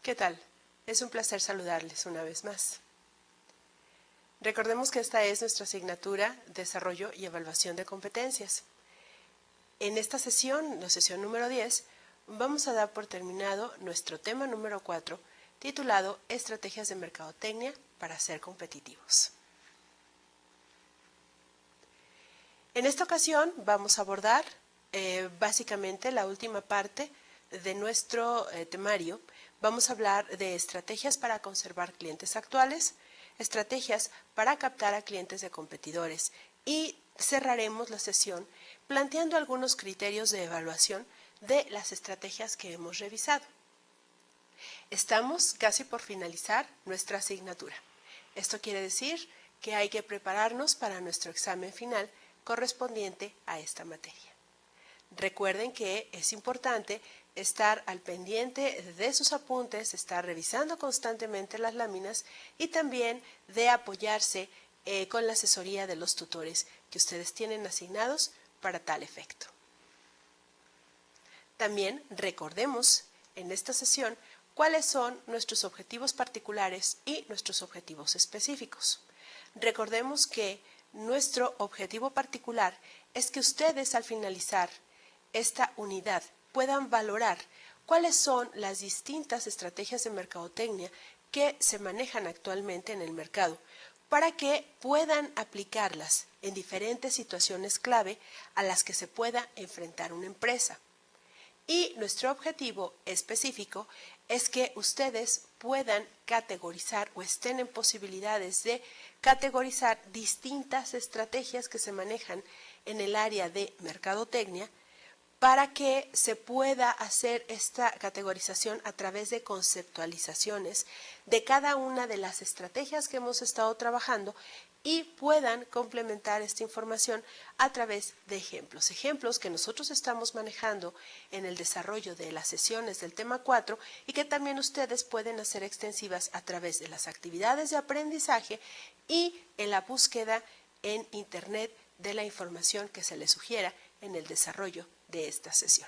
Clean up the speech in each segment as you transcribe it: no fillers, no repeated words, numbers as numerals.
¿Qué tal? Es un placer saludarles una vez más. Recordemos que esta es nuestra asignatura Desarrollo y Evaluación de Competencias. En esta sesión, la sesión número 10, vamos a dar por terminado nuestro tema número 4, titulado Estrategias de Mercadotecnia para ser competitivos. En esta ocasión vamos a abordar básicamente la última parte de nuestro temario. Vamos a hablar de estrategias para conservar clientes actuales, estrategias para captar a clientes de competidores y cerraremos la sesión planteando algunos criterios de evaluación de las estrategias que hemos revisado. Estamos casi por finalizar nuestra asignatura. Esto quiere decir que hay que prepararnos para nuestro examen final correspondiente a esta materia. Recuerden que es importante estar al pendiente de sus apuntes, estar revisando constantemente las láminas y también de apoyarse con la asesoría de los tutores que ustedes tienen asignados para tal efecto. También recordemos en esta sesión cuáles son nuestros objetivos particulares y nuestros objetivos específicos. Recordemos que nuestro objetivo particular es que ustedes al finalizar esta unidad puedan valorar cuáles son las distintas estrategias de mercadotecnia que se manejan actualmente en el mercado para que puedan aplicarlas en diferentes situaciones clave a las que se pueda enfrentar una empresa. Y nuestro objetivo específico es que ustedes puedan categorizar o estén en posibilidades de categorizar distintas estrategias que se manejan en el área de mercadotecnia para que se pueda hacer esta categorización a través de conceptualizaciones de cada una de las estrategias que hemos estado trabajando y puedan complementar esta información a través de ejemplos que nosotros estamos manejando en el desarrollo de las sesiones del tema 4 y que también ustedes pueden hacer extensivas a través de las actividades de aprendizaje y en la búsqueda en Internet de la información que se les sugiera en el desarrollo de esta sesión.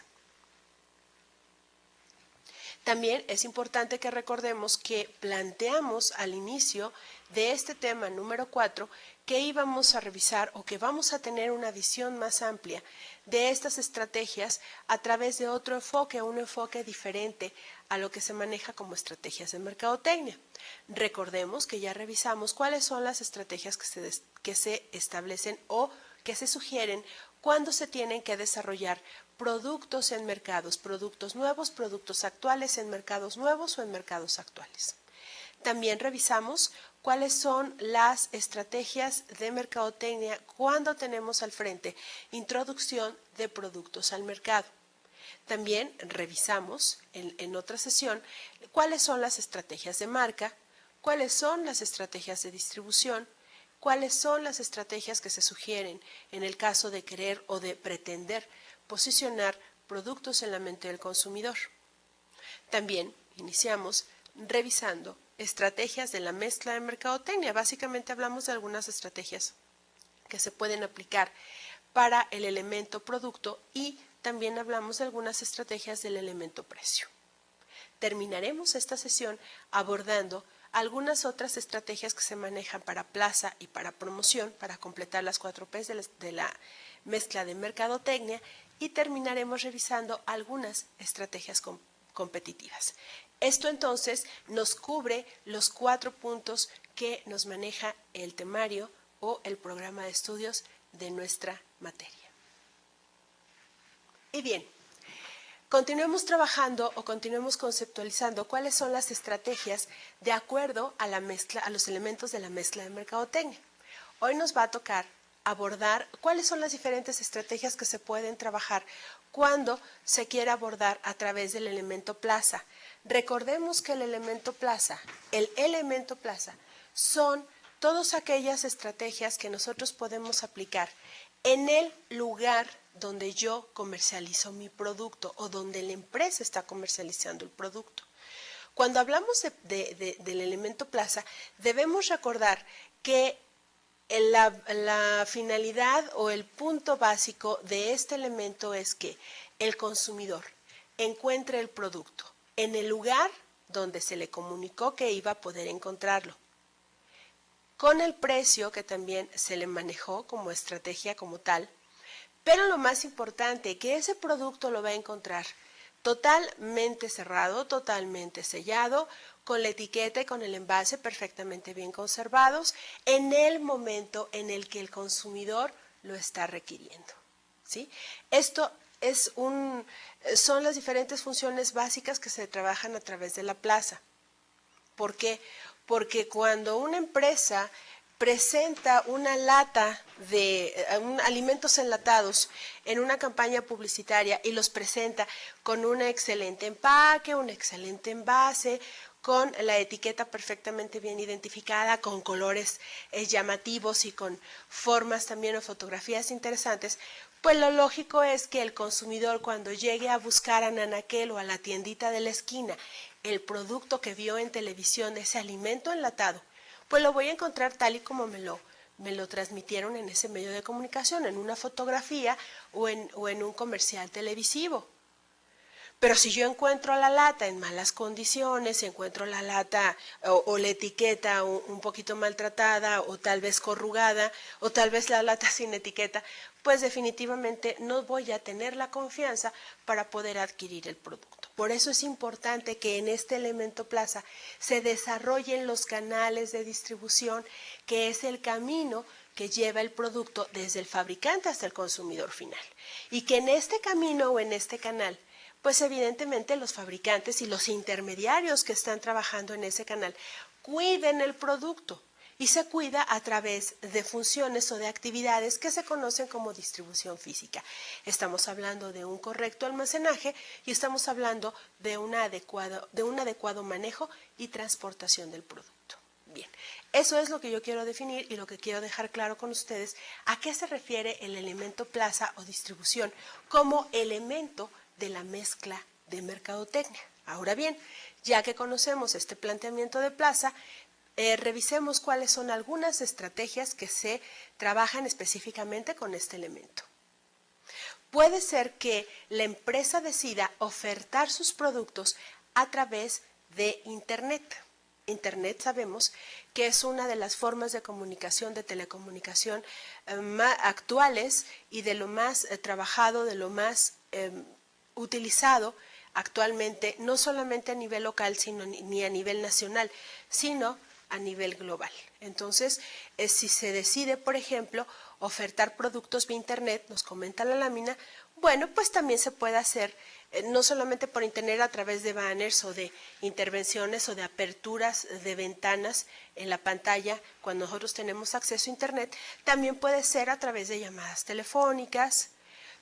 También es importante que recordemos que planteamos al inicio de este tema número 4 que íbamos a revisar o que vamos a tener una visión más amplia de estas estrategias a través de otro enfoque, un enfoque diferente a lo que se maneja como estrategias de mercadotecnia. Recordemos que ya revisamos cuáles son las estrategias que se establecen o que se sugieren cuando se tienen que desarrollar productos en mercados, productos nuevos, productos actuales en mercados nuevos o en mercados actuales. También revisamos cuáles son las estrategias de mercadotecnia cuando tenemos al frente introducción de productos al mercado. También revisamos en otra sesión cuáles son las estrategias de marca, cuáles son las estrategias de distribución, cuáles son las estrategias que se sugieren en el caso de querer o de pretender posicionar productos en la mente del consumidor. También iniciamos revisando estrategias de la mezcla de mercadotecnia. Básicamente hablamos de algunas estrategias que se pueden aplicar para el elemento producto y también hablamos de algunas estrategias del elemento precio. Terminaremos esta sesión abordando algunas otras estrategias que se manejan para plaza y para promoción, para completar las 4 P's de la mezcla de mercadotecnia y terminaremos revisando algunas estrategias competitivas. Esto entonces nos cubre los 4 puntos que nos maneja el temario o el programa de estudios de nuestra materia. Y bien, continuemos trabajando o continuemos conceptualizando cuáles son las estrategias de acuerdo a la mezcla, a los elementos de la mezcla de mercadotecnia. Hoy nos va a tocar abordar cuáles son las diferentes estrategias que se pueden trabajar cuando se quiere abordar a través del elemento plaza. Recordemos que el elemento plaza son todas aquellas estrategias que nosotros podemos aplicar en el lugar donde yo comercializo mi producto o donde la empresa está comercializando el producto. Cuando hablamos del elemento plaza, debemos recordar que la finalidad o el punto básico de este elemento es que el consumidor encuentre el producto en el lugar donde se le comunicó que iba a poder encontrarlo, con el precio que también se le manejó como estrategia como tal, pero lo más importante, que ese producto lo va a encontrar totalmente cerrado, totalmente sellado, con la etiqueta y con el envase perfectamente bien conservados en el momento en el que el consumidor lo está requiriendo, ¿sí? Esto son las diferentes funciones básicas que se trabajan a través de la plaza. ¿Por qué? Porque cuando una empresa presenta una lata de alimentos enlatados en una campaña publicitaria y los presenta con un excelente empaque, un excelente envase, con la etiqueta perfectamente bien identificada, con colores llamativos y con formas también o fotografías interesantes, pues lo lógico es que el consumidor cuando llegue a buscar a Nanaquel o a la tiendita de la esquina el producto que vio en televisión, ese alimento enlatado, pues lo voy a encontrar tal y como me lo transmitieron en ese medio de comunicación, en una fotografía o en un comercial televisivo. Pero si yo encuentro la lata en malas condiciones, si encuentro la lata o la etiqueta un poquito maltratada o tal vez corrugada o tal vez la lata sin etiqueta, pues definitivamente no voy a tener la confianza para poder adquirir el producto. Por eso es importante que en este Elemento Plaza se desarrollen los canales de distribución, que es el camino que lleva el producto desde el fabricante hasta el consumidor final. Y que en este camino o en este canal, pues evidentemente los fabricantes y los intermediarios que están trabajando en ese canal cuiden el producto y se cuida a través de funciones o de actividades que se conocen como distribución física. Estamos hablando de un correcto almacenaje y estamos hablando de un adecuado manejo y transportación del producto. Bien, eso es lo que yo quiero definir y lo que quiero dejar claro con ustedes a qué se refiere el elemento plaza o distribución como elemento de la mezcla de mercadotecnia. Ahora bien, ya que conocemos este planteamiento de plaza, revisemos cuáles son algunas estrategias que se trabajan específicamente con este elemento. Puede ser que la empresa decida ofertar sus productos a través de Internet. Internet sabemos que es una de las formas de comunicación, de telecomunicación actuales y de lo más trabajado, de lo más utilizado actualmente, no solamente a nivel local, sino ni a nivel nacional, sino a nivel global. Entonces, si se decide, por ejemplo, ofertar productos vía Internet, nos comenta la lámina, bueno, pues también se puede hacer no solamente por Internet a través de banners o de intervenciones o de aperturas de ventanas en la pantalla cuando nosotros tenemos acceso a Internet, también puede ser a través de llamadas telefónicas.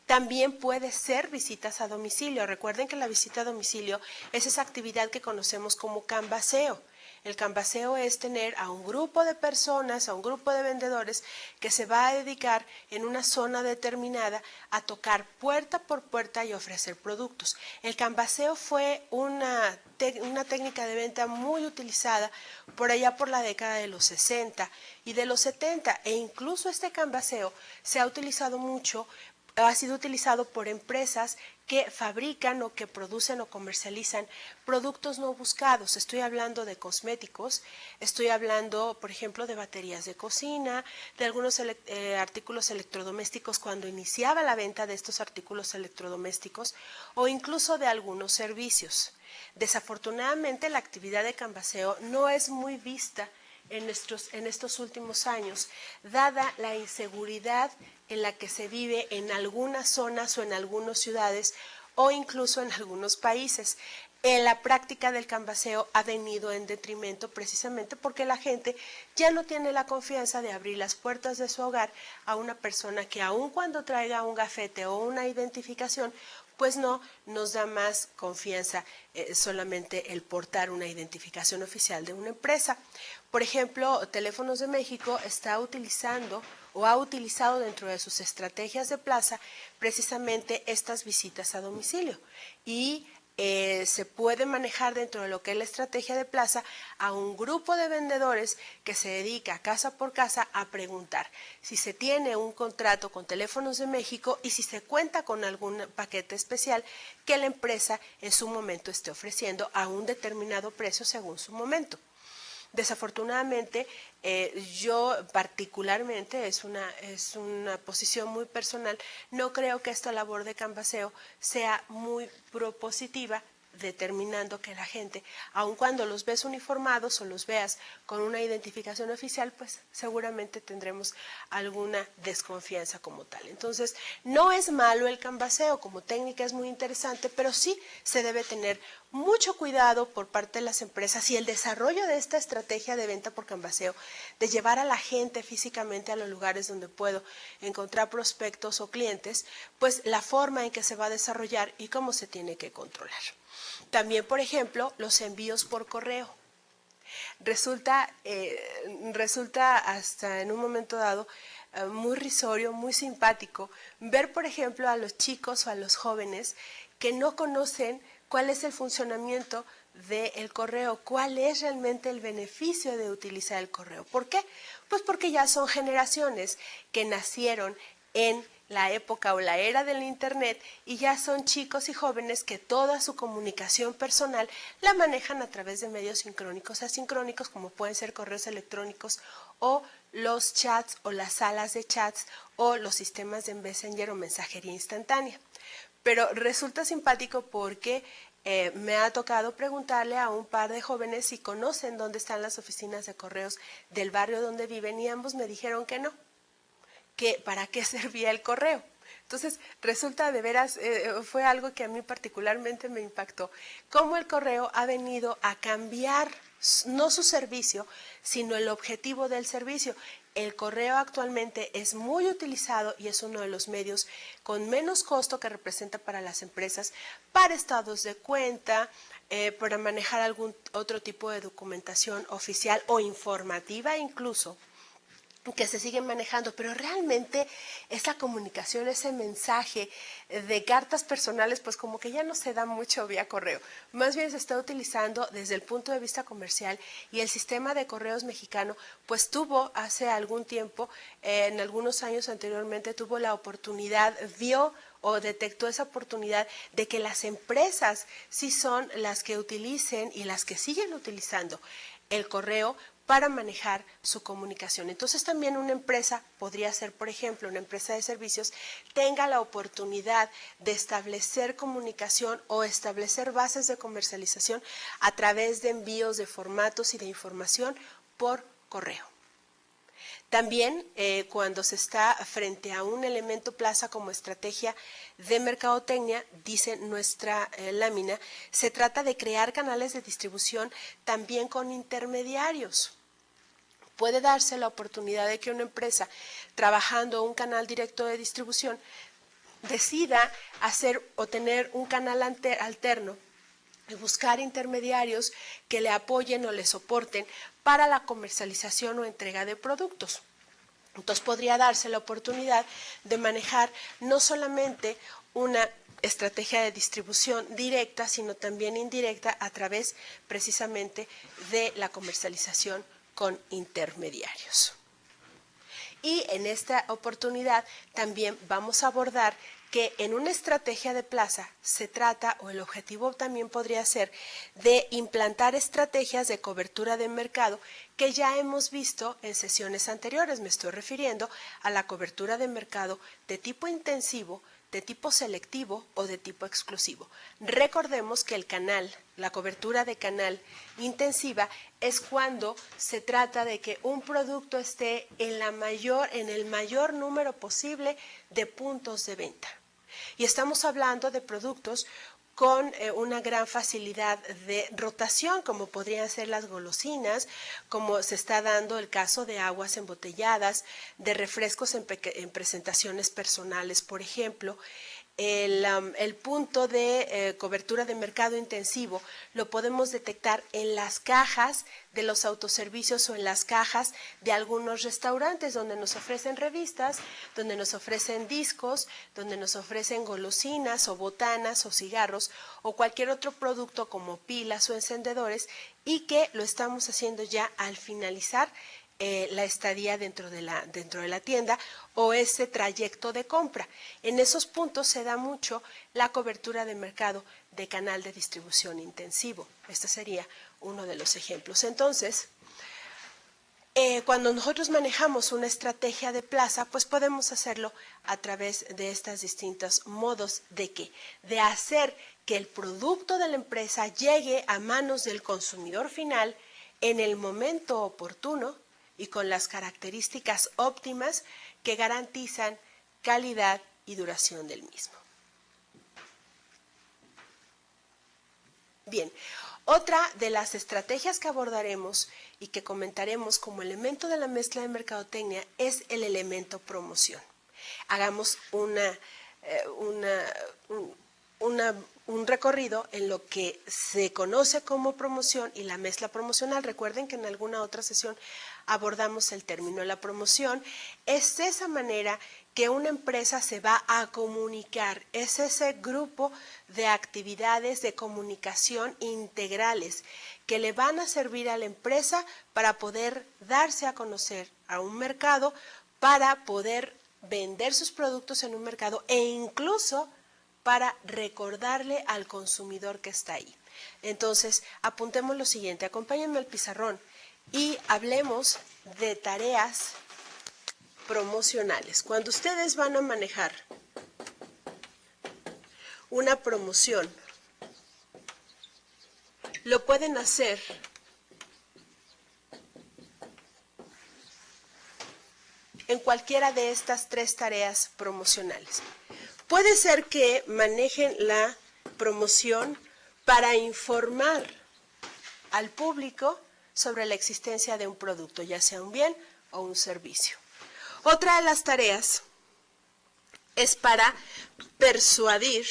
También puede ser visitas a domicilio. Recuerden que la visita a domicilio es esa actividad que conocemos como canvaseo. El canvaseo es tener a un grupo de personas, a un grupo de vendedores que se va a dedicar en una zona determinada a tocar puerta por puerta y ofrecer productos. El canvaseo fue una técnica de venta muy utilizada por allá por la década de los 60 y de los 70 e incluso este canvaseo se ha utilizado mucho, ha sido utilizado por empresas que fabrican o que producen o comercializan productos no buscados. Estoy hablando de cosméticos, estoy hablando, por ejemplo, de baterías de cocina, de algunos artículos electrodomésticos cuando iniciaba la venta de estos artículos electrodomésticos o incluso de algunos servicios. Desafortunadamente, la actividad de canvaseo no es muy vista en estos últimos años, dada la inseguridad en la que se vive en algunas zonas o en algunas ciudades o incluso en algunos países. La práctica del canvaseo ha venido en detrimento precisamente porque la gente ya no tiene la confianza de abrir las puertas de su hogar a una persona que aun cuando traiga un gafete o una identificación, pues no nos da más confianza solamente el portar una identificación oficial de una empresa. Por ejemplo, Teléfonos de México está utilizando o ha utilizado dentro de sus estrategias de plaza precisamente estas visitas a domicilio y se puede manejar dentro de lo que es la estrategia de plaza a un grupo de vendedores que se dedica casa por casa a preguntar si se tiene un contrato con Teléfonos de México y si se cuenta con algún paquete especial que la empresa en su momento esté ofreciendo a un determinado precio según su momento. Desafortunadamente, yo particularmente, es una posición muy personal, no creo que esta labor de canvasseo sea muy propositiva, determinando que la gente, aun cuando los ves uniformados o los veas con una identificación oficial, pues seguramente tendremos alguna desconfianza como tal. Entonces, no es malo el canvasseo, como técnica es muy interesante, pero sí se debe tener mucho cuidado por parte de las empresas y el desarrollo de esta estrategia de venta por canvasseo, de llevar a la gente físicamente a los lugares donde puedo encontrar prospectos o clientes, pues la forma en que se va a desarrollar y cómo se tiene que controlar. También, por ejemplo, los envíos por correo. Resulta hasta en un momento dado muy risorio, muy simpático, ver, por ejemplo, a los chicos o a los jóvenes que no conocen cuál es el funcionamiento del correo, cuál es realmente el beneficio de utilizar el correo. ¿Por qué? Pues porque ya son generaciones que nacieron en la época o la era del internet y ya son chicos y jóvenes que toda su comunicación personal la manejan a través de medios sincrónicos, asincrónicos, como pueden ser correos electrónicos o los chats o las salas de chats o los sistemas de Messenger o mensajería instantánea. Pero resulta simpático porque me ha tocado preguntarle a un par de jóvenes si conocen dónde están las oficinas de correos del barrio donde viven y ambos me dijeron que no, que para qué servía el correo. Entonces, resulta de veras, fue algo que a mí particularmente me impactó, cómo el correo ha venido a cambiar no su servicio, sino el objetivo del servicio. El correo actualmente es muy utilizado y es uno de los medios con menos costo que representa para las empresas, para estados de cuenta, para manejar algún otro tipo de documentación oficial o informativa incluso, que se siguen manejando, pero realmente esa comunicación, ese mensaje de cartas personales, pues como que ya no se da mucho vía correo. Más bien se está utilizando desde el punto de vista comercial y el sistema de correos mexicano, pues tuvo hace algún tiempo, en algunos años anteriormente, tuvo la oportunidad, vio o detectó esa oportunidad de que las empresas sí son las que utilicen y las que siguen utilizando el correo para manejar su comunicación. Entonces también una empresa podría ser, por ejemplo, una empresa de servicios, tenga la oportunidad de establecer comunicación o establecer bases de comercialización a través de envíos de formatos y de información por correo. También cuando se está frente a un elemento plaza como estrategia de mercadotecnia, dice nuestra lámina, se trata de crear canales de distribución también con intermediarios. Puede darse la oportunidad de que una empresa, trabajando un canal directo de distribución, decida hacer o tener un canal alterno y buscar intermediarios que le apoyen o le soporten para la comercialización o entrega de productos. Entonces podría darse la oportunidad de manejar no solamente una estrategia de distribución directa, sino también indirecta a través precisamente de la comercialización con intermediarios. Y en esta oportunidad también vamos a abordar que en una estrategia de plaza se trata, o el objetivo también podría ser, de implantar estrategias de cobertura de mercado que ya hemos visto en sesiones anteriores. Me estoy refiriendo a la cobertura de mercado de tipo intensivo, de tipo selectivo o de tipo exclusivo. Recordemos que el canal, la cobertura de canal intensiva es cuando se trata de que un producto esté en el mayor número posible de puntos de venta. Y estamos hablando de productos con una gran facilidad de rotación, como podrían ser las golosinas, como se está dando el caso de aguas embotelladas, de refrescos en presentaciones personales, por ejemplo. el punto de cobertura de mercado intensivo lo podemos detectar en las cajas de los autoservicios o en las cajas de algunos restaurantes donde nos ofrecen revistas, donde nos ofrecen discos, donde nos ofrecen golosinas o botanas o cigarros o cualquier otro producto como pilas o encendedores, y que lo estamos haciendo ya al finalizar la estadía dentro de la tienda o ese trayecto de compra. En esos puntos se da mucho la cobertura de mercado de canal de distribución intensivo. Este sería uno de los ejemplos. Entonces, cuando nosotros manejamos una estrategia de plaza, pues podemos hacerlo a través de estos distintos modos de hacer que el producto de la empresa llegue a manos del consumidor final en el momento oportuno y con las características óptimas que garantizan calidad y duración del mismo. Bien, otra de las estrategias que abordaremos y que comentaremos como elemento de la mezcla de mercadotecnia es el elemento promoción. Hagamos un recorrido en lo que se conoce como promoción y la mezcla promocional. Recuerden que en alguna otra sesión abordamos el término. La promoción es esa manera que una empresa se va a comunicar, es ese grupo de actividades de comunicación integrales que le van a servir a la empresa para poder darse a conocer a un mercado, para poder vender sus productos en un mercado e incluso para recordarle al consumidor que está ahí. Entonces, apuntemos lo siguiente, acompáñenme al pizarrón y hablemos de tareas promocionales. Cuando ustedes van a manejar una promoción, lo pueden hacer en cualquiera de estas tres tareas promocionales. Puede ser que manejen la promoción para informar al público sobre la existencia de un producto, ya sea un bien o un servicio. Otra de las tareas es para persuadir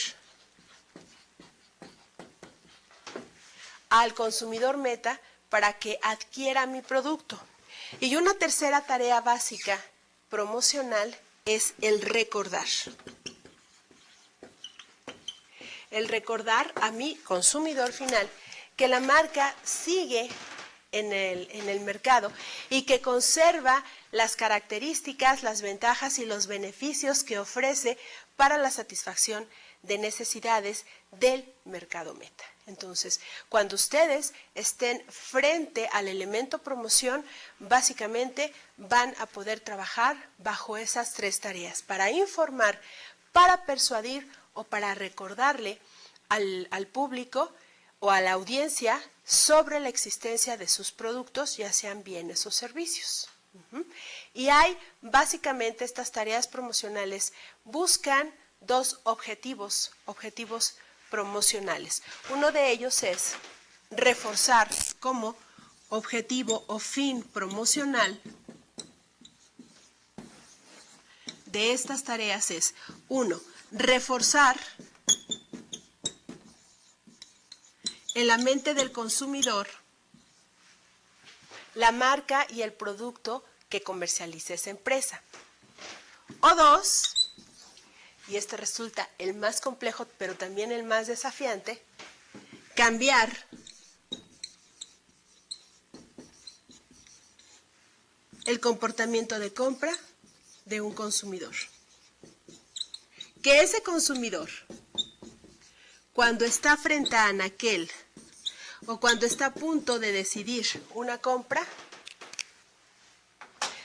al consumidor meta para que adquiera mi producto. Y una tercera tarea básica promocional es el recordar. El recordar a mi consumidor final que la marca sigue en el mercado y que conserva las características, las ventajas y los beneficios que ofrece para la satisfacción de necesidades del mercado meta. Entonces, cuando ustedes estén frente al elemento promoción, básicamente van a poder trabajar bajo esas tres tareas: para informar, para persuadir o para recordarle al público o a la audiencia sobre la existencia de sus productos, ya sean bienes o servicios. Y hay básicamente estas tareas promocionales buscan dos objetivos promocionales. Uno de ellos es reforzar como objetivo o fin promocional de estas tareas es: 1, reforzar en la mente del consumidor la marca y el producto que comercializa esa empresa. O 2, y este resulta el más complejo, pero también el más desafiante, cambiar el comportamiento de compra de un consumidor. Que ese consumidor, cuando está frente a anaquel o cuando está a punto de decidir una compra,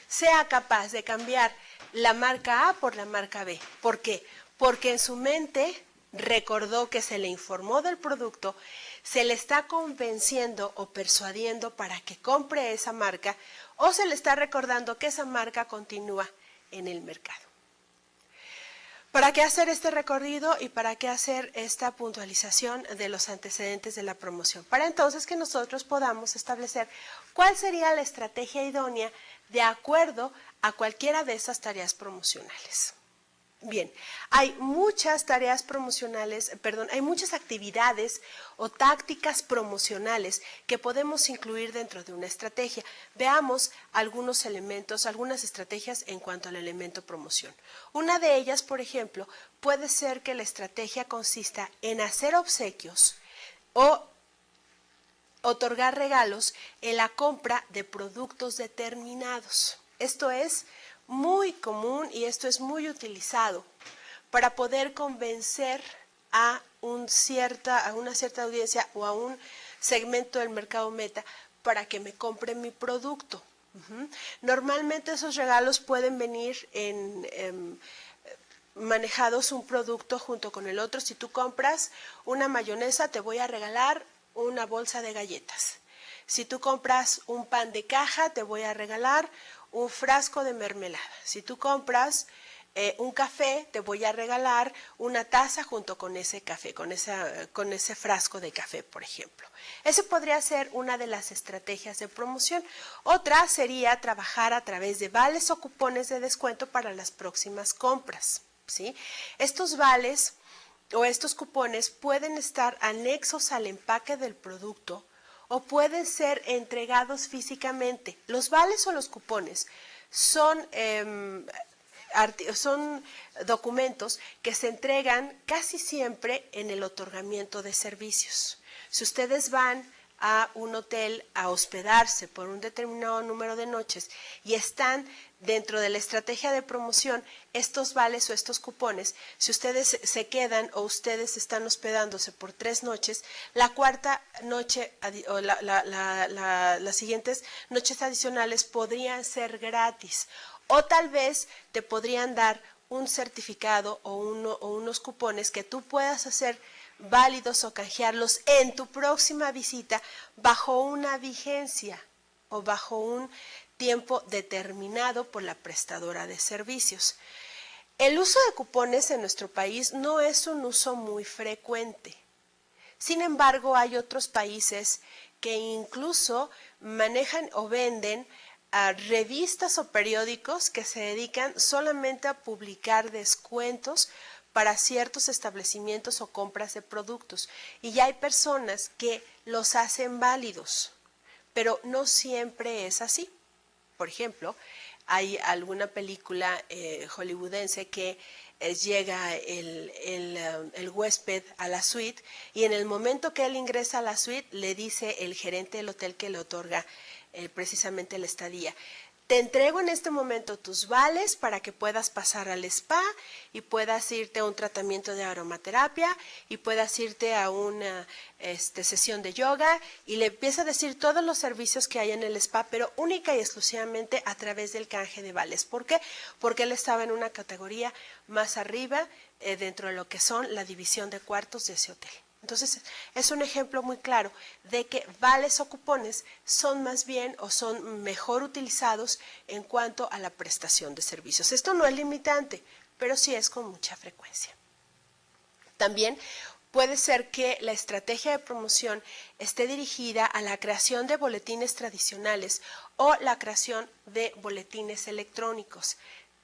sea capaz de cambiar la marca A por la marca B. ¿Por qué? Porque en su mente recordó que se le informó del producto, se le está convenciendo o persuadiendo para que compre esa marca, o se le está recordando que esa marca continúa en el mercado. ¿Para qué hacer este recorrido y para qué hacer esta puntualización de los antecedentes de la promoción? Para entonces que nosotros podamos establecer cuál sería la estrategia idónea de acuerdo a cualquiera de esas tareas promocionales. Bien, hay muchas tareas promocionales, hay muchas actividades o tácticas promocionales que podemos incluir dentro de una estrategia. Veamos algunos elementos, algunas estrategias en cuanto al elemento promoción. Una de ellas, por ejemplo, puede ser que la estrategia consista en hacer obsequios o otorgar regalos en la compra de productos determinados. Esto es muy común y esto es muy utilizado para poder convencer a una cierta audiencia o a un segmento del mercado meta para que me compre mi producto. Normalmente esos regalos pueden venir manejados un producto junto con el otro. Si tú compras una mayonesa, te voy a regalar una bolsa de galletas. Si tú compras un pan de caja, te voy a regalar un frasco de mermelada. Si tú compras un café, te voy a regalar una taza junto con ese café, con ese frasco de café, por ejemplo. Esa podría ser una de las estrategias de promoción. Otra sería trabajar a través de vales o cupones de descuento para las próximas compras, ¿sí? Estos vales o estos cupones pueden estar anexos al empaque del producto o pueden ser entregados físicamente. Los vales o los cupones son documentos que se entregan casi siempre en el otorgamiento de servicios. Si ustedes van a un hotel a hospedarse por un determinado número de noches y están dentro de la estrategia de promoción estos vales o estos cupones, si ustedes se quedan o ustedes están hospedándose por 3 noches, la cuarta noche o las siguientes noches adicionales podrían ser gratis o tal vez te podrían dar un certificado o unos cupones que tú puedas hacer válidos o canjearlos en tu próxima visita bajo una vigencia o bajo un tiempo determinado por la prestadora de servicios. El uso de cupones en nuestro país no es un uso muy frecuente. Sin embargo, hay otros países que incluso manejan o venden a revistas o periódicos que se dedican solamente a publicar descuentos para ciertos establecimientos o compras de productos. Y ya hay personas que los hacen válidos, pero no siempre es así. Por ejemplo, hay alguna película hollywoodense que llega el huésped a la suite y en el momento que él ingresa a la suite le dice el gerente del hotel que le otorga precisamente la estadía: te entrego en este momento tus vales para que puedas pasar al spa y puedas irte a un tratamiento de aromaterapia y puedas irte a una sesión de yoga, y le empieza a decir todos los servicios que hay en el spa, pero única y exclusivamente a través del canje de vales. ¿Por qué? Porque él estaba en una categoría más arriba dentro de lo que son la división de cuartos de ese hotel. Entonces, es un ejemplo muy claro de que vales o cupones son más bien o son mejor utilizados en cuanto a la prestación de servicios. Esto no es limitante, pero sí es con mucha frecuencia. También puede ser que la estrategia de promoción esté dirigida a la creación de boletines tradicionales o la creación de boletines electrónicos.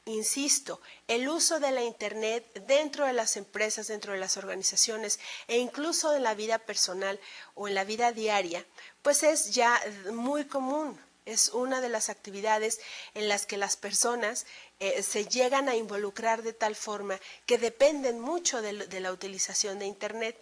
Insisto, el uso de la Internet dentro de las empresas, dentro de las organizaciones e incluso en la vida personal o en la vida diaria, pues es ya muy común. Es una de las actividades en las que las personas se llegan a involucrar de tal forma que dependen mucho de la utilización de Internet.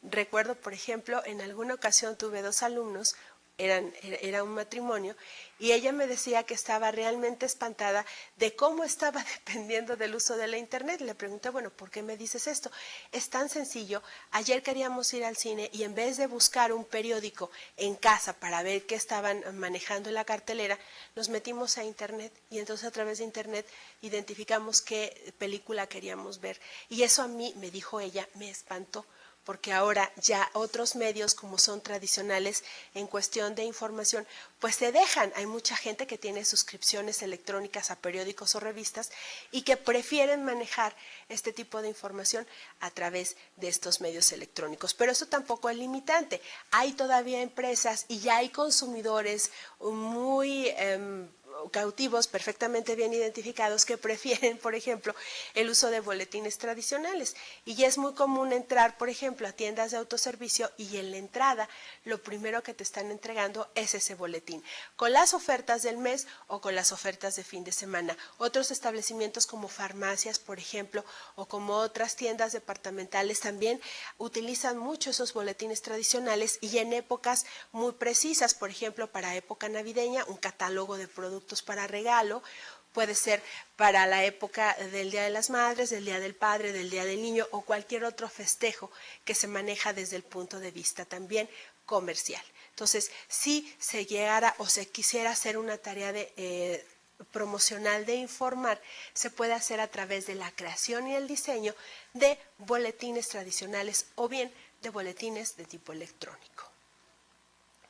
Recuerdo, por ejemplo, en alguna ocasión tuve 2 alumnos, era un matrimonio, y ella me decía que estaba realmente espantada de cómo estaba dependiendo del uso de la Internet. Le pregunté, bueno, ¿por qué me dices esto? Es tan sencillo. Ayer queríamos ir al cine y en vez de buscar un periódico en casa para ver qué estaban manejando en la cartelera, nos metimos a Internet y entonces a través de Internet identificamos qué película queríamos ver. Y eso a mí, me dijo ella, me espantó, porque ahora ya otros medios como son tradicionales en cuestión de información, pues se dejan. Hay mucha gente que tiene suscripciones electrónicas a periódicos o revistas y que prefieren manejar este tipo de información a través de estos medios electrónicos. Pero eso tampoco es limitante. Hay todavía empresas y ya hay consumidores muy cautivos perfectamente bien identificados que prefieren, por ejemplo, el uso de boletines tradicionales. Y ya es muy común entrar, por ejemplo, a tiendas de autoservicio y en la entrada lo primero que te están entregando es ese boletín, con las ofertas del mes o con las ofertas de fin de semana. Otros establecimientos como farmacias, por ejemplo, o como otras tiendas departamentales también utilizan mucho esos boletines tradicionales y en épocas muy precisas, por ejemplo, para época navideña, un catálogo de productos para regalo, puede ser para la época del Día de las Madres, del Día del Padre, del Día del Niño o cualquier otro festejo que se maneja desde el punto de vista también comercial. Entonces, si se llegara o se quisiera hacer una tarea de promocional de informar, se puede hacer a través de la creación y el diseño de boletines tradicionales o bien de boletines de tipo electrónico.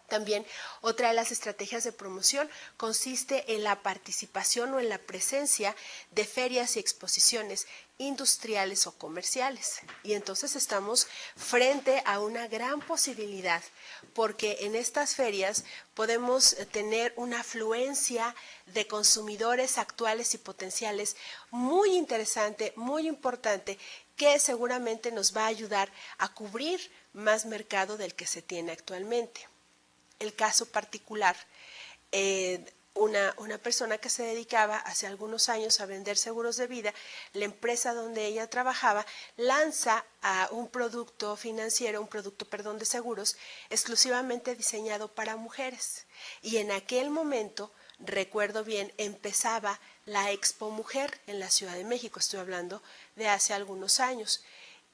También otra de las estrategias de promoción consiste en la participación o en la presencia de ferias y exposiciones industriales o comerciales. Y entonces estamos frente a una gran posibilidad, porque en estas ferias podemos tener una afluencia de consumidores actuales y potenciales muy interesante, muy importante, que seguramente nos va a ayudar a cubrir más mercado del que se tiene actualmente. El caso particular, una persona que se dedicaba hace algunos años a vender seguros de vida, la empresa donde ella trabajaba lanza a un producto financiero, de seguros, exclusivamente diseñado para mujeres. Y en aquel momento, recuerdo bien, empezaba la Expo Mujer en la Ciudad de México, estoy hablando de hace algunos años,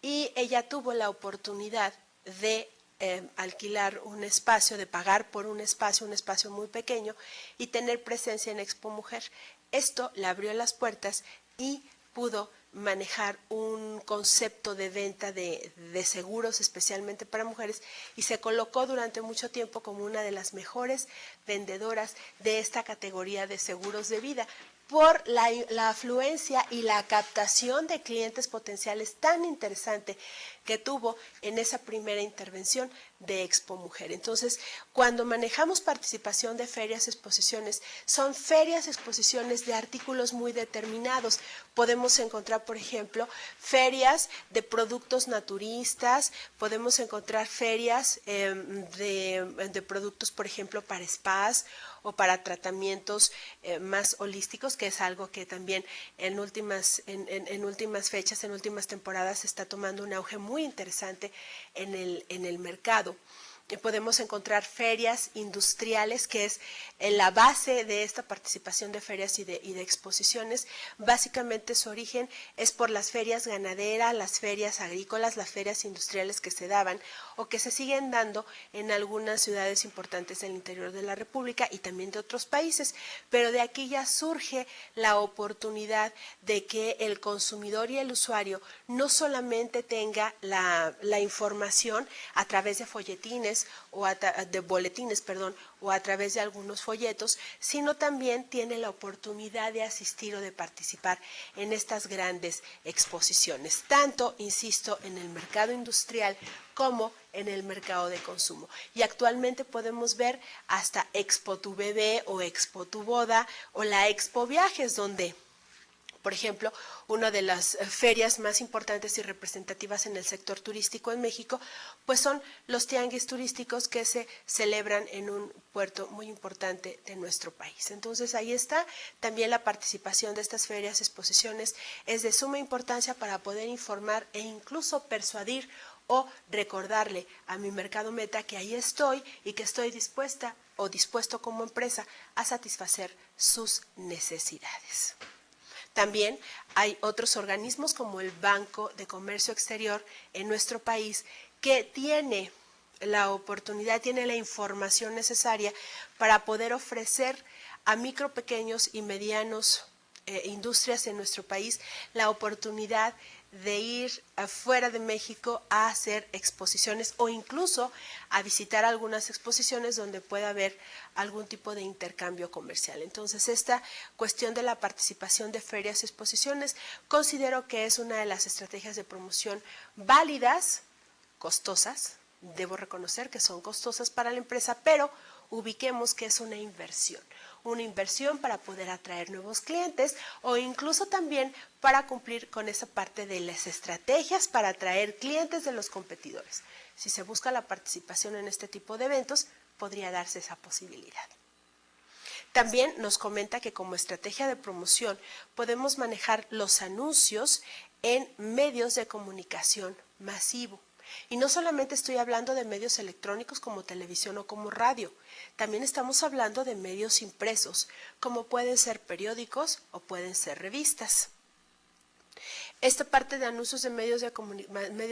y ella tuvo la oportunidad de alquilar un espacio, de pagar por un espacio muy pequeño y tener presencia en Expo Mujer. Esto le abrió las puertas y pudo manejar un concepto de venta de seguros especialmente para mujeres y se colocó durante mucho tiempo como una de las mejores vendedoras de esta categoría de seguros de vida por la afluencia y la captación de clientes potenciales tan interesante que tuvo en esa primera intervención de Expo Mujer. Entonces, cuando manejamos participación de ferias, exposiciones, son ferias, exposiciones de artículos muy determinados. Podemos encontrar, por ejemplo, ferias de productos naturistas, podemos encontrar ferias de productos, por ejemplo, para spas o para tratamientos más holísticos, que es algo que también en últimas fechas, en últimas temporadas, está tomando un auge muy interesante en el mercado. Podemos encontrar ferias industriales, que es la base de esta participación de ferias y de exposiciones. Básicamente su origen es por las ferias ganaderas, las ferias agrícolas, las ferias industriales que se daban o que se siguen dando en algunas ciudades importantes del interior de la República y también de otros países, pero de aquí ya surge la oportunidad de que el consumidor y el usuario no solamente tenga la información a través de folletines o de boletines, o a través de algunos folletos, sino también tiene la oportunidad de asistir o de participar en estas grandes exposiciones, tanto, insisto, en el mercado industrial como en el mercado de consumo. Y actualmente podemos ver hasta Expo Tu Bebé o Expo Tu Boda o la Expo Viajes, donde, por ejemplo, una de las ferias más importantes y representativas en el sector turístico en México, pues son los tianguis turísticos que se celebran en un puerto muy importante de nuestro país. Entonces, ahí está también la participación de estas ferias, exposiciones, es de suma importancia para poder informar e incluso persuadir o recordarle a mi mercado meta que ahí estoy y que estoy dispuesta o dispuesto como empresa a satisfacer sus necesidades. También hay otros organismos como el Banco de Comercio Exterior en nuestro país que tiene la oportunidad, tiene la información necesaria para poder ofrecer a micro, pequeños y medianos industrias en nuestro país la oportunidad de ir afuera de México a hacer exposiciones o incluso a visitar algunas exposiciones donde pueda haber algún tipo de intercambio comercial. Entonces, esta cuestión de la participación de ferias y exposiciones considero que es una de las estrategias de promoción válidas, costosas, debo reconocer que son costosas para la empresa, pero ubiquemos que es una inversión. una inversión para poder atraer nuevos clientes o incluso también para cumplir con esa parte de las estrategias para atraer clientes de los competidores. Si se busca la participación en este tipo de eventos, podría darse esa posibilidad. También nos comenta que como estrategia de promoción podemos manejar los anuncios en medios de comunicación masivo. Y no solamente estoy hablando de medios electrónicos como televisión o como radio, también estamos hablando de medios impresos, como pueden ser periódicos o pueden ser revistas. Esta parte de anuncios de medios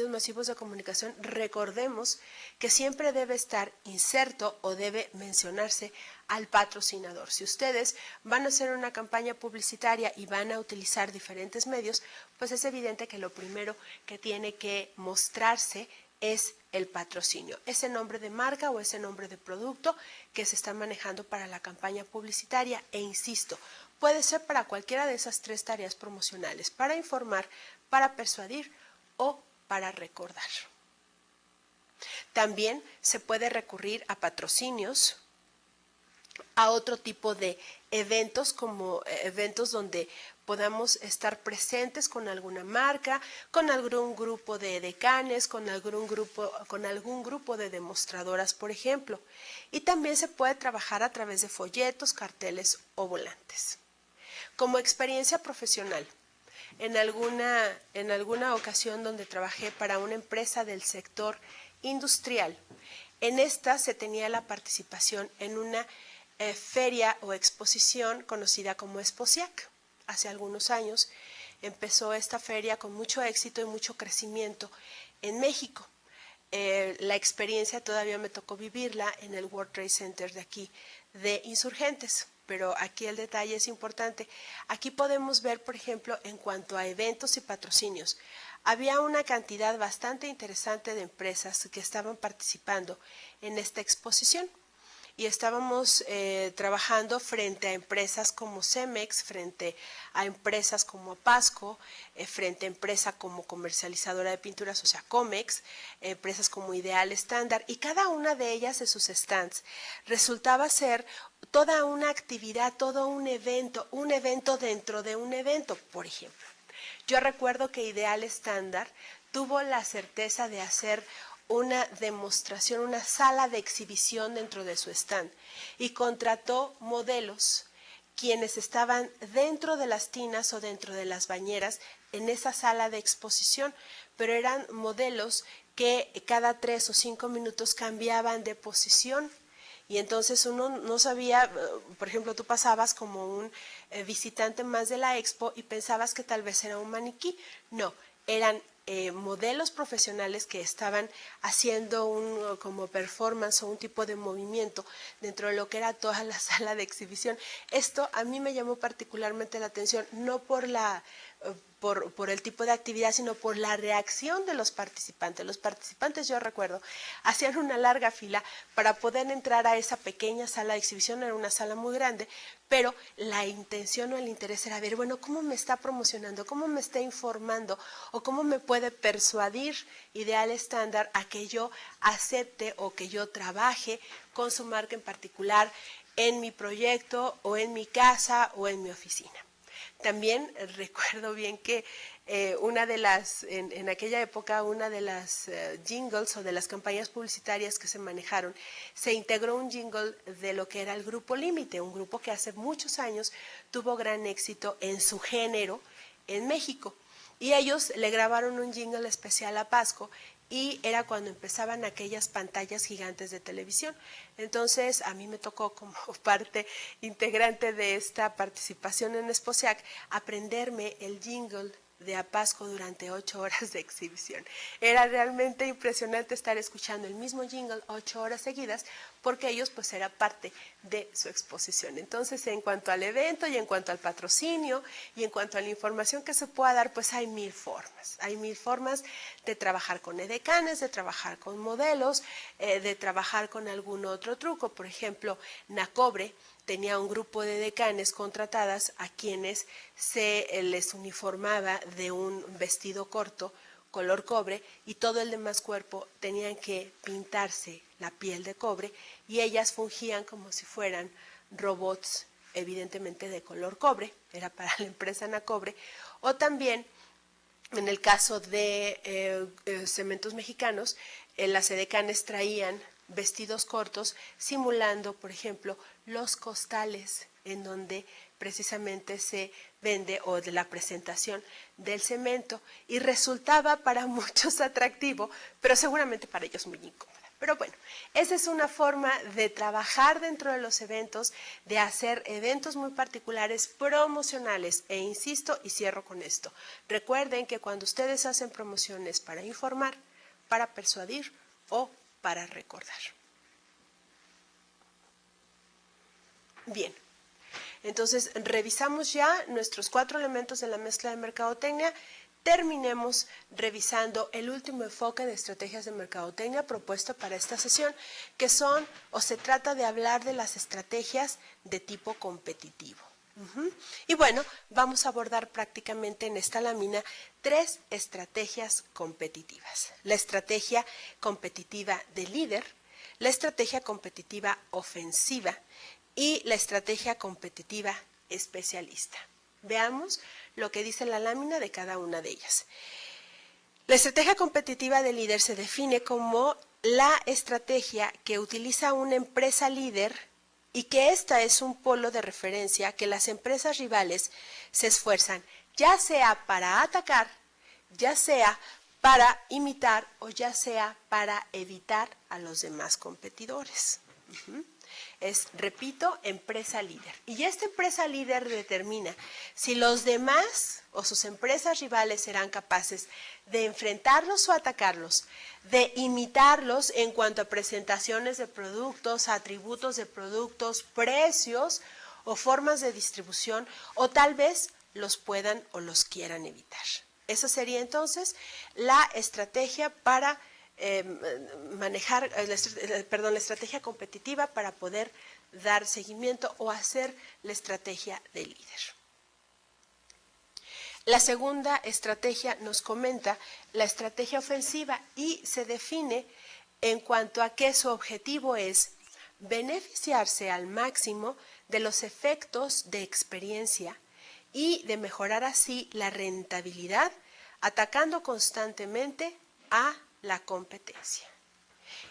masivos de comunicación, recordemos que siempre debe estar inserto o debe mencionarse al patrocinador. Si ustedes van a hacer una campaña publicitaria y van a utilizar diferentes medios, pues es evidente que lo primero que tiene que mostrarse es el patrocinio, ese nombre de marca o ese nombre de producto que se está manejando para la campaña publicitaria. E insisto, puede ser para cualquiera de esas tres tareas promocionales, para informar, para persuadir o para recordar. También se puede recurrir a patrocinios, a otro tipo de eventos, como eventos donde podamos estar presentes con alguna marca, con algún grupo de decanes, con algún grupo de demostradoras, por ejemplo. Y también se puede trabajar a través de folletos, carteles o volantes. Como experiencia profesional, en alguna ocasión donde trabajé para una empresa del sector industrial, en esta se tenía la participación en una feria o exposición conocida como Exposiac. Hace algunos años empezó esta feria con mucho éxito y mucho crecimiento en México. La experiencia todavía me tocó vivirla en el World Trade Center de aquí, de Insurgentes, pero aquí el detalle es importante. Aquí podemos ver, por ejemplo, en cuanto a eventos y patrocinios, había una cantidad bastante interesante de empresas que estaban participando en esta exposición. Y estábamos trabajando frente a empresas como Cemex, frente a empresas como Apasco, frente a empresas como comercializadora de pinturas, o sea, Comex, empresas como Ideal Estándar, y cada una de ellas de sus stands resultaba ser toda una actividad, todo un evento dentro de un evento, por ejemplo. Yo recuerdo que Ideal Estándar tuvo la certeza de hacer una demostración, una sala de exhibición dentro de su stand y contrató modelos quienes estaban dentro de las tinas o dentro de las bañeras en esa sala de exposición, pero eran modelos que cada 3 o 5 minutos cambiaban de posición. Y entonces uno no sabía, por ejemplo, tú pasabas como un visitante más de la expo y pensabas que tal vez era un maniquí. No, eran modelos profesionales que estaban haciendo un como performance o un tipo de movimiento dentro de lo que era toda la sala de exhibición. Esto a mí me llamó particularmente la atención, no por el tipo de actividad, sino por la reacción de los participantes. Los participantes, yo recuerdo, hacían una larga fila para poder entrar a esa pequeña sala de exhibición. Era una sala muy grande, pero la intención o el interés era ver, bueno, cómo me está promocionando, cómo me está informando o cómo me puede persuadir Ideal Estándar a que yo acepte o que yo trabaje con su marca en particular en mi proyecto o en mi casa o en mi oficina. También recuerdo bien que en aquella época, una de las jingles o de las campañas publicitarias que se manejaron, se integró un jingle de lo que era el Grupo Límite, un grupo que hace muchos años tuvo gran éxito en su género en México. Y ellos le grabaron un jingle especial a Pasco y era cuando empezaban aquellas pantallas gigantes de televisión. Entonces a mí me tocó como parte integrante de esta participación en Exposiac aprenderme el jingle de Apasco durante 8 horas de exhibición. Era realmente impresionante estar escuchando el mismo jingle 8 horas seguidas porque ellos pues era parte de su exposición. Entonces en cuanto al evento y en cuanto al patrocinio y en cuanto a la información que se pueda dar, pues hay mil formas de trabajar con edecanes, de trabajar con modelos, de trabajar con algún otro truco. Por ejemplo, Nacobre tenía un grupo de decanes contratadas a quienes se les uniformaba de un vestido corto color cobre y todo el demás cuerpo tenían que pintarse la piel de cobre y ellas fungían como si fueran robots evidentemente de color cobre, era para la empresa Nacobre, o también en el caso de Cementos Mexicanos, las edecanes traían vestidos cortos simulando, por ejemplo, los costales en donde precisamente se vende o de la presentación del cemento y resultaba para muchos atractivo, pero seguramente para ellos muy incómodo. Pero bueno, esa es una forma de trabajar dentro de los eventos, de hacer eventos muy particulares, promocionales. E insisto y cierro con esto. Recuerden que cuando ustedes hacen promociones para informar, para persuadir o para recordar. Bien, entonces revisamos ya nuestros 4 elementos de la mezcla de mercadotecnia. Terminemos revisando el último enfoque de estrategias de mercadotecnia propuesto para esta sesión, que son, o se trata de hablar de las estrategias de tipo competitivo. Y bueno, vamos a abordar prácticamente en esta lámina 3 estrategias competitivas. La estrategia competitiva de líder, la estrategia competitiva ofensiva y la estrategia competitiva especialista. Veamos lo que dice la lámina de cada una de ellas. La estrategia competitiva de líder se define como la estrategia que utiliza una empresa líder y que esta es un polo de referencia que las empresas rivales se esfuerzan, ya sea para atacar, ya sea para imitar o ya sea para evitar a los demás competidores. Es, repito, empresa líder. Y esta empresa líder determina si los demás o sus empresas rivales serán capaces de enfrentarlos o atacarlos, de imitarlos en cuanto a presentaciones de productos, atributos de productos, precios o formas de distribución, o tal vez los puedan o los quieran evitar. Esa sería entonces la estrategia para manejar, la estrategia competitiva para poder dar seguimiento o hacer la estrategia de líder. La segunda estrategia nos comenta la estrategia ofensiva y se define en cuanto a que su objetivo es beneficiarse al máximo de los efectos de experiencia y de mejorar así la rentabilidad, atacando constantemente a la competencia.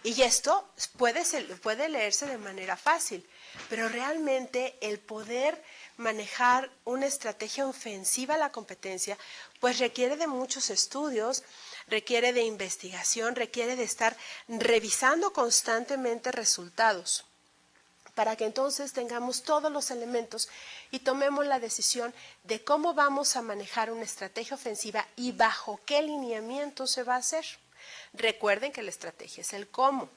Y esto puede leerse de manera fácil, pero realmente el poder manejar una estrategia ofensiva a la competencia, pues requiere de muchos estudios, requiere de investigación, requiere de estar revisando constantemente resultados, para que entonces tengamos todos los elementos y tomemos la decisión de cómo vamos a manejar una estrategia ofensiva y bajo qué lineamiento se va a hacer. Recuerden que la estrategia es el cómo.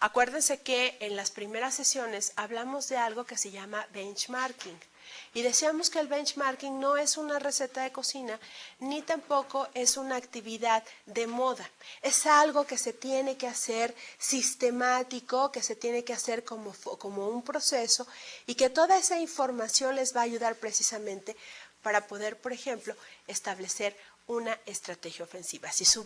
Acuérdense que en las primeras sesiones hablamos de algo que se llama benchmarking y decíamos que el benchmarking no es una receta de cocina ni tampoco es una actividad de moda. Es algo que se tiene que hacer sistemático, que se tiene que hacer como un proceso y que toda esa información les va a ayudar precisamente para poder, por ejemplo, establecer una estrategia ofensiva. Si su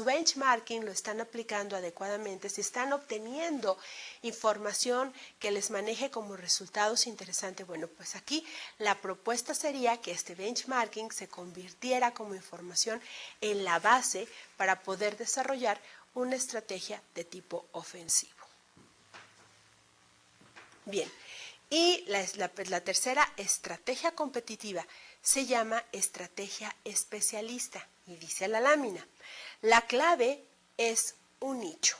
benchmarking lo están aplicando adecuadamente, si están obteniendo información que les maneje como resultados interesantes, bueno, pues aquí la propuesta sería que este benchmarking se convirtiera como información en la base para poder desarrollar una estrategia de tipo ofensivo. Bien, y la tercera estrategia competitiva se llama estrategia especialista y dice la lámina, la clave es un nicho.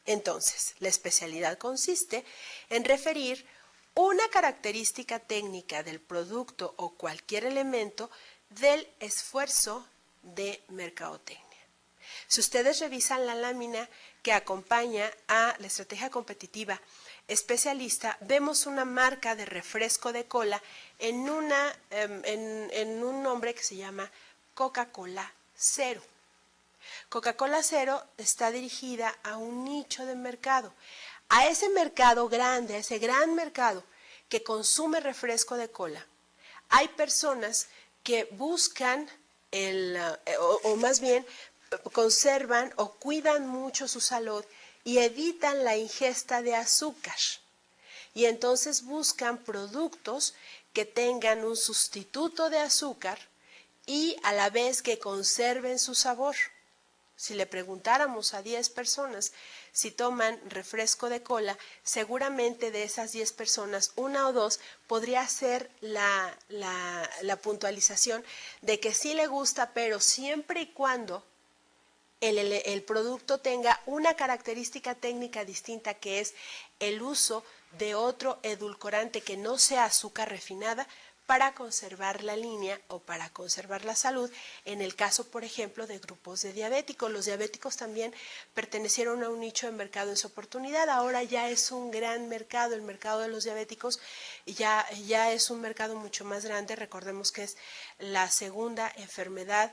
Entonces, la especialidad consiste en referir una característica técnica del producto o cualquier elemento del esfuerzo de mercadotecnia. Si ustedes revisan la lámina que acompaña a la estrategia competitiva especialista, vemos una marca de refresco de cola en un nombre que se llama Coca-Cola Cero. Coca-Cola Cero está dirigida a un nicho de mercado, a ese mercado grande, a ese gran mercado que consume refresco de cola. Hay personas que buscan o más bien conservan o cuidan mucho su salud y evitan la ingesta de azúcar. y entonces buscan productos que tengan un sustituto de azúcar y a la vez que conserven su sabor. Si le preguntáramos a 10 personas si toman refresco de cola, seguramente de esas 10 personas, una o dos podría ser la puntualización de que sí le gusta, pero siempre y cuando el producto tenga una característica técnica distinta, que es el uso de otro edulcorante que no sea azúcar refinada, para conservar la línea o para conservar la salud, en el caso, por ejemplo, de grupos de diabéticos. Los diabéticos también pertenecieron a un nicho de mercado en su oportunidad, ahora ya es un gran mercado, el mercado de los diabéticos ya es un mercado mucho más grande. Recordemos que es la segunda enfermedad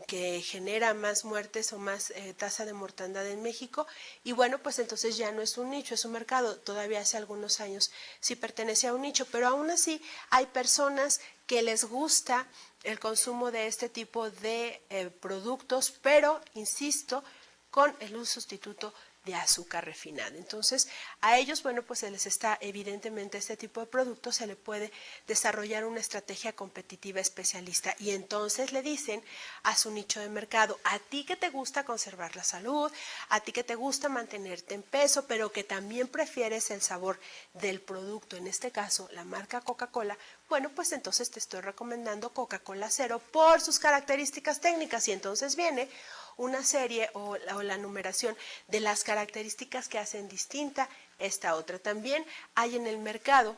que genera más muertes o más tasa de mortandad en México, y bueno, pues entonces ya no es un nicho, es un mercado. Todavía hace algunos años sí pertenece a un nicho, pero aún así hay personas que les gusta el consumo de este tipo de productos, pero insisto, con el uso sustituto de azúcar refinada. Entonces, a ellos, bueno, pues se les está, evidentemente, este tipo de productos se le puede desarrollar una estrategia competitiva especialista, y entonces le dicen a su nicho de mercado: a ti que te gusta conservar la salud, a ti que te gusta mantenerte en peso, pero que también prefieres el sabor del producto, en este caso la marca Coca-Cola, bueno, pues entonces te estoy recomendando Coca-Cola Cero por sus características técnicas. Y entonces viene una serie o la numeración de las características que hacen distinta esta otra. También hay en el mercado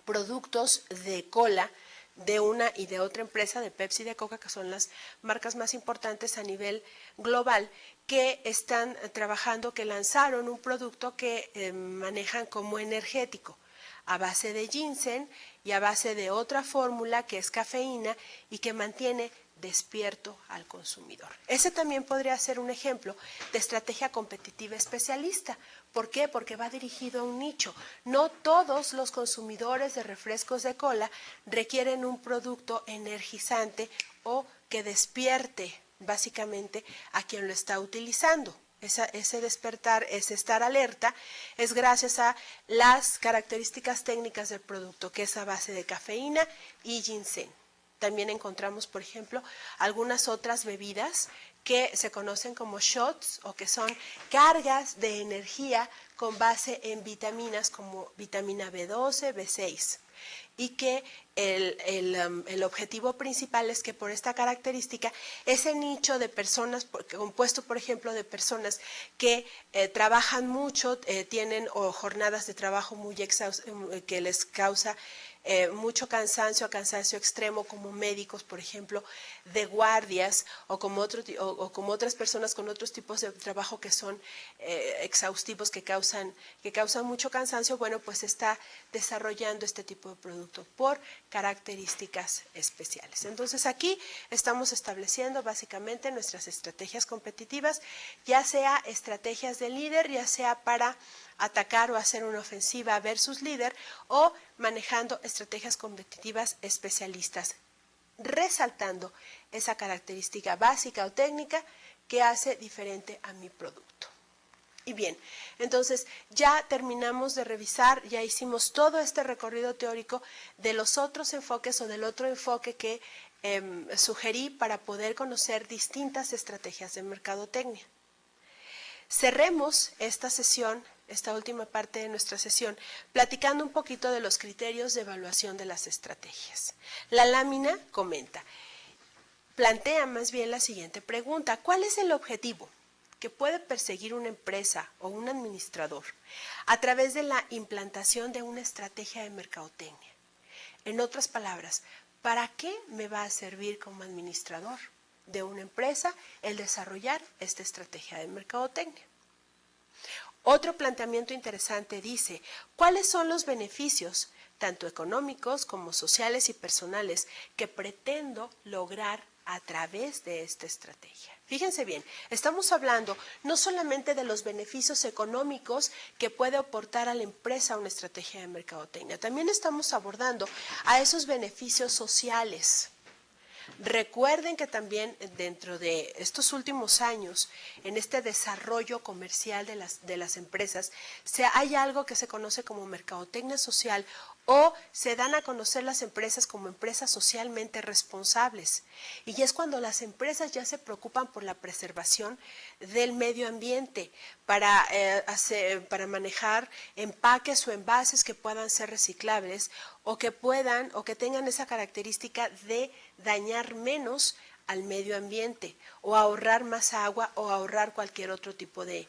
productos de cola de una y de otra empresa, de Pepsi y de Coca, que son las marcas más importantes a nivel global, que están trabajando, que lanzaron un producto que manejan como energético, a base de ginseng y a base de otra fórmula que es cafeína y que mantiene despierto al consumidor. Ese también podría ser un ejemplo de estrategia competitiva especialista. ¿Por qué? Porque va dirigido a un nicho. No todos los consumidores de refrescos de cola requieren un producto energizante o que despierte básicamente a quien lo está utilizando. Ese despertar, ese estar alerta, es gracias a las características técnicas del producto, que es a base de cafeína y ginseng. También encontramos, por ejemplo, algunas otras bebidas que se conocen como shots, o que son cargas de energía con base en vitaminas como vitamina B12, B6, y que el objetivo principal es que por esta característica, ese nicho de personas, compuesto por ejemplo de personas que trabajan mucho, tienen jornadas de trabajo muy que les causa mucho cansancio extremo, como médicos, por ejemplo, de guardias, o como otras personas con otros tipos de trabajo que son exhaustivos, que causan mucho cansancio. Bueno, pues está desarrollando este tipo de producto por características especiales. Entonces aquí estamos estableciendo básicamente nuestras estrategias competitivas, ya sea estrategias de líder, ya sea para atacar o hacer una ofensiva versus líder, o manejando estrategias competitivas especialistas, resaltando esa característica básica o técnica que hace diferente a mi producto. Y bien, entonces ya terminamos de revisar, ya hicimos todo este recorrido teórico de los otros enfoques o del otro enfoque que sugerí para poder conocer distintas estrategias de mercadotecnia. Cerremos esta sesión, esta última parte de nuestra sesión, platicando un poquito de los criterios de evaluación de las estrategias. La lámina plantea más bien la siguiente pregunta: ¿cuál es el objetivo que puede perseguir una empresa o un administrador a través de la implantación de una estrategia de mercadotecnia? En otras palabras, ¿para qué me va a servir como administrador de una empresa el desarrollar esta estrategia de mercadotecnia? Otro planteamiento interesante dice: ¿cuáles son los beneficios, tanto económicos como sociales y personales, que pretendo lograr a través de esta estrategia? Fíjense bien, estamos hablando no solamente de los beneficios económicos que puede aportar a la empresa una estrategia de mercadotecnia, también estamos abordando a esos beneficios sociales, Recuerden que también dentro de estos últimos años, en este desarrollo comercial de las empresas, hay algo que se conoce como mercadotecnia social o se dan a conocer las empresas como empresas socialmente responsables. Y es cuando las empresas ya se preocupan por la preservación del medio ambiente para manejar empaques o envases que puedan ser reciclables o que tengan esa característica de dañar menos al medio ambiente o ahorrar más agua o ahorrar cualquier otro tipo de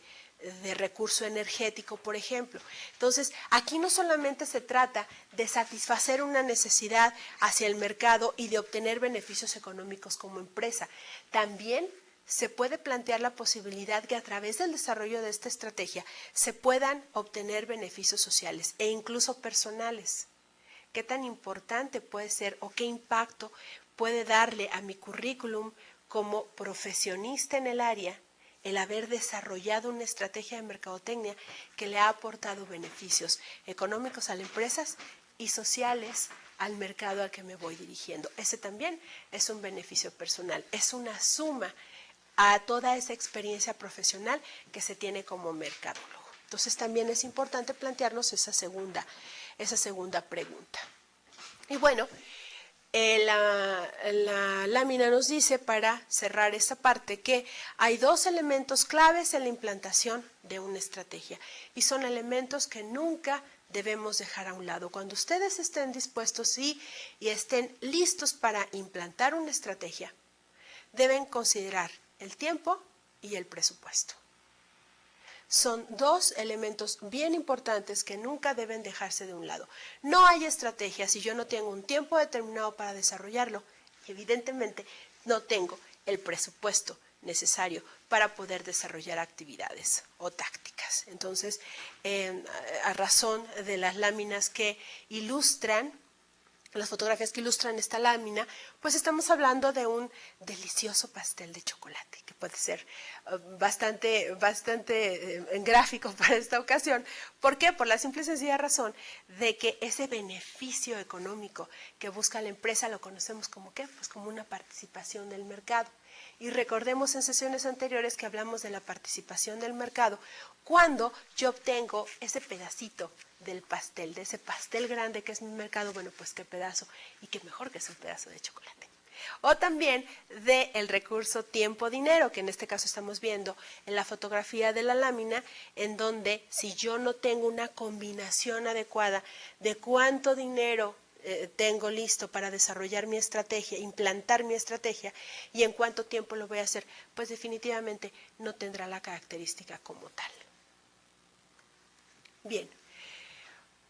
recurso energético, por ejemplo. Entonces, aquí no solamente se trata de satisfacer una necesidad hacia el mercado y de obtener beneficios económicos como empresa, también se puede plantear la posibilidad que a través del desarrollo de esta estrategia se puedan obtener beneficios sociales e incluso personales. ¿Qué tan importante puede ser o qué impacto puede darle a mi currículum como profesionista en el área el haber desarrollado una estrategia de mercadotecnia que le ha aportado beneficios económicos a las empresas y sociales al mercado al que me voy dirigiendo? Ese también es un beneficio personal, es una suma a toda esa experiencia profesional que se tiene como mercadólogo. Entonces también es importante plantearnos esa segunda pregunta. Y bueno, la lámina nos dice, para cerrar esta parte, que hay dos elementos claves en la implantación de una estrategia y son elementos que nunca debemos dejar a un lado. Cuando ustedes estén dispuestos y estén listos para implantar una estrategia, deben considerar el tiempo y el presupuesto. Son dos elementos bien importantes que nunca deben dejarse de un lado. No hay estrategia si yo no tengo un tiempo determinado para desarrollarlo y evidentemente no tengo el presupuesto necesario para poder desarrollar actividades o tácticas. Entonces, a razón de las láminas que ilustran, las fotografías que ilustran esta lámina, pues estamos hablando de un delicioso pastel de chocolate, que puede ser bastante gráfico para esta ocasión. ¿Por qué? Por la simple y sencilla razón de que ese beneficio económico que busca la empresa lo conocemos como ¿qué? Pues como una participación del mercado. Y recordemos en sesiones anteriores que hablamos de la participación del mercado cuando yo obtengo ese pedacito del pastel, de ese pastel grande que es mi mercado. Bueno, pues qué pedazo, y qué mejor que es un pedazo de chocolate. O también del recurso tiempo-dinero, que en este caso estamos viendo en la fotografía de la lámina, en donde si yo no tengo una combinación adecuada de cuánto dinero tengo listo para desarrollar mi estrategia, implantar mi estrategia, y en cuánto tiempo lo voy a hacer, pues definitivamente no tendrá la característica como tal. Bien,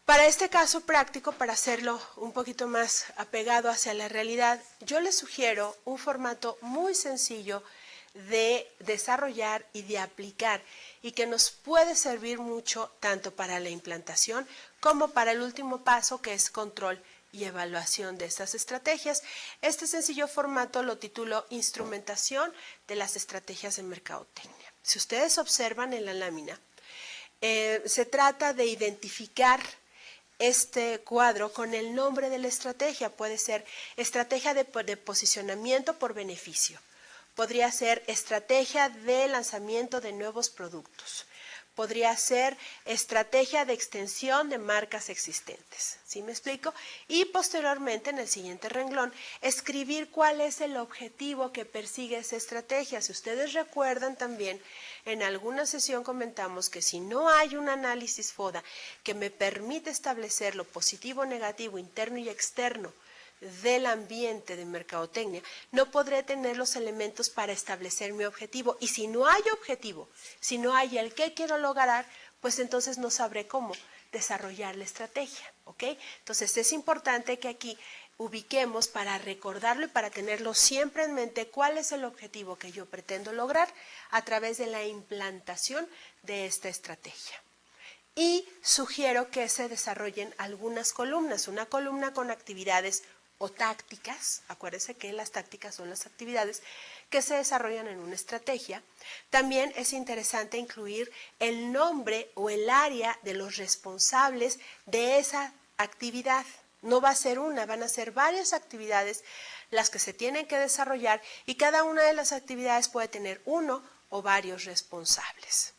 para este caso práctico, para hacerlo un poquito más apegado hacia la realidad, yo les sugiero un formato muy sencillo de desarrollar y de aplicar y que nos puede servir mucho tanto para la implantación como para el último paso, que es control y evaluación de estas estrategias. Este sencillo formato lo titulo Instrumentación de las estrategias de mercadotecnia. Si ustedes observan en la lámina, se trata de identificar este cuadro con el nombre de la estrategia. Puede ser estrategia de posicionamiento por beneficio. Podría ser estrategia de lanzamiento de nuevos productos. Podría ser estrategia de extensión de marcas existentes. ¿Sí me explico? Y posteriormente, en el siguiente renglón, escribir cuál es el objetivo que persigue esa estrategia. Si ustedes recuerdan también, en alguna sesión comentamos que si no hay un análisis FODA que me permite establecer lo positivo, negativo, interno y externo del ambiente de mercadotecnia, no podré tener los elementos para establecer mi objetivo. Y si no hay objetivo, si no hay el qué quiero lograr, pues entonces no sabré cómo desarrollar la estrategia, ¿ok? Entonces es importante que aquí ubiquemos, para recordarlo y para tenerlo siempre en mente, cuál es el objetivo que yo pretendo lograr a través de la implantación de esta estrategia. Y sugiero que se desarrollen algunas columnas, una columna con actividades o tácticas. Acuérdense que las tácticas son las actividades que se desarrollan en una estrategia. También es interesante incluir el nombre o el área de los responsables de esa actividad. No va a ser una, van a ser varias actividades las que se tienen que desarrollar y cada una de las actividades puede tener uno o varios responsables.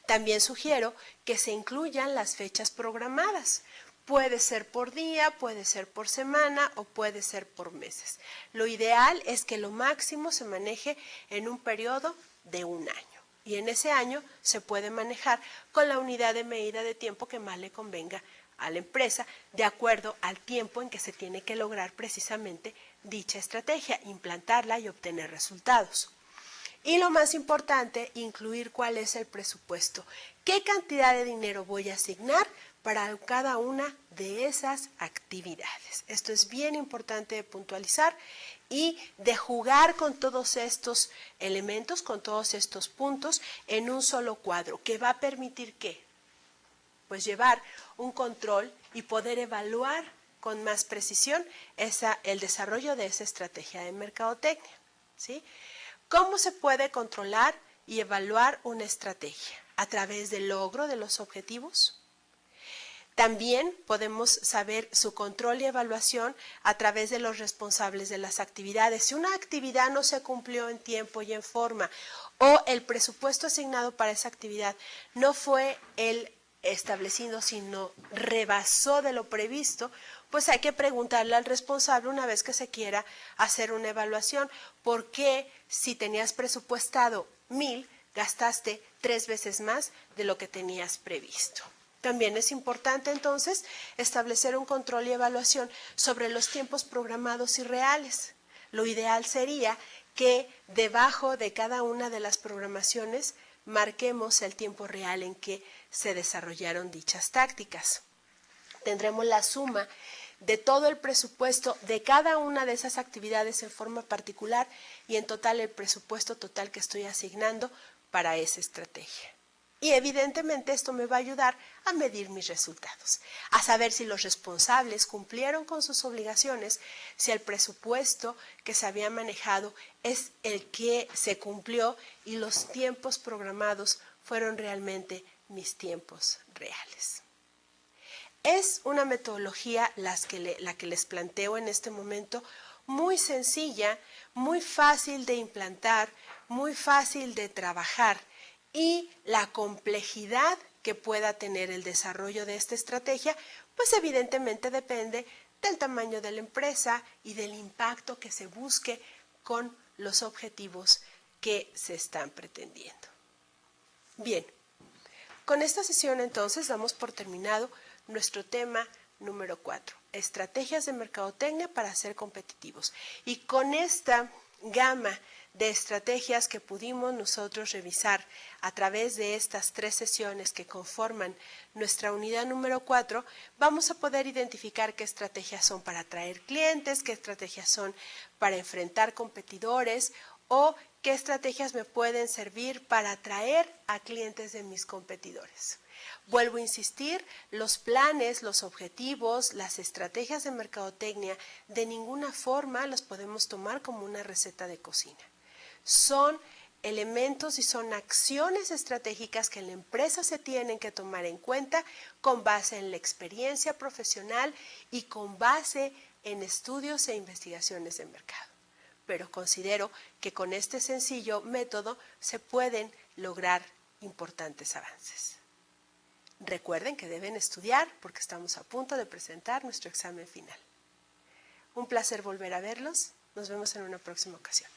También sugiero que se incluyan las fechas programadas. Puede ser por día, puede ser por semana o puede ser por meses. Lo ideal es que lo máximo se maneje en un periodo de un año. Y en ese año se puede manejar con la unidad de medida de tiempo que más le convenga a la empresa, de acuerdo al tiempo en que se tiene que lograr precisamente dicha estrategia, implantarla y obtener resultados. Y lo más importante, incluir cuál es el presupuesto. ¿Qué cantidad de dinero voy a asignar para cada una de esas actividades? Esto es bien importante de puntualizar y de jugar con todos estos elementos, con todos estos puntos en un solo cuadro, que va a permitir ¿qué? Pues llevar un control y poder evaluar con más precisión el desarrollo de esa estrategia de mercadotecnia, ¿sí? ¿Cómo se puede controlar y evaluar una estrategia? A través del logro de los objetivos. También podemos saber su control y evaluación a través de los responsables de las actividades. Si una actividad no se cumplió en tiempo y en forma o el presupuesto asignado para esa actividad no fue el establecido, sino rebasó de lo previsto, pues hay que preguntarle al responsable una vez que se quiera hacer una evaluación, ¿por qué si tenías presupuestado 1,000, gastaste 3 veces más de lo que tenías previsto? También es importante entonces establecer un control y evaluación sobre los tiempos programados y reales. Lo ideal sería que debajo de cada una de las programaciones marquemos el tiempo real en que se desarrollaron dichas tácticas. Tendremos la suma de todo el presupuesto de cada una de esas actividades en forma particular y en total el presupuesto total que estoy asignando para esa estrategia. Y evidentemente esto me va a ayudar a medir mis resultados, a saber si los responsables cumplieron con sus obligaciones, si el presupuesto que se había manejado es el que se cumplió y los tiempos programados fueron realmente mis tiempos reales. Es una metodología la que les planteo en este momento muy sencilla, muy fácil de implantar, muy fácil de trabajar. Y la complejidad que pueda tener el desarrollo de esta estrategia, pues evidentemente depende del tamaño de la empresa y del impacto que se busque con los objetivos que se están pretendiendo. Bien, con esta sesión entonces damos por terminado nuestro tema número 4, estrategias de mercadotecnia para ser competitivos. Y con esta gama de estrategias que pudimos nosotros revisar a través de estas 3 sesiones que conforman nuestra unidad número 4, vamos a poder identificar qué estrategias son para atraer clientes, qué estrategias son para enfrentar competidores o qué estrategias me pueden servir para atraer a clientes de mis competidores. Vuelvo a insistir, los planes, los objetivos, las estrategias de mercadotecnia de ninguna forma los podemos tomar como una receta de cocina. Son elementos y son acciones estratégicas que la empresa se tienen que tomar en cuenta con base en la experiencia profesional y con base en estudios e investigaciones de mercado. Pero considero que con este sencillo método se pueden lograr importantes avances. Recuerden que deben estudiar porque estamos a punto de presentar nuestro examen final. Un placer volver a verlos. Nos vemos en una próxima ocasión.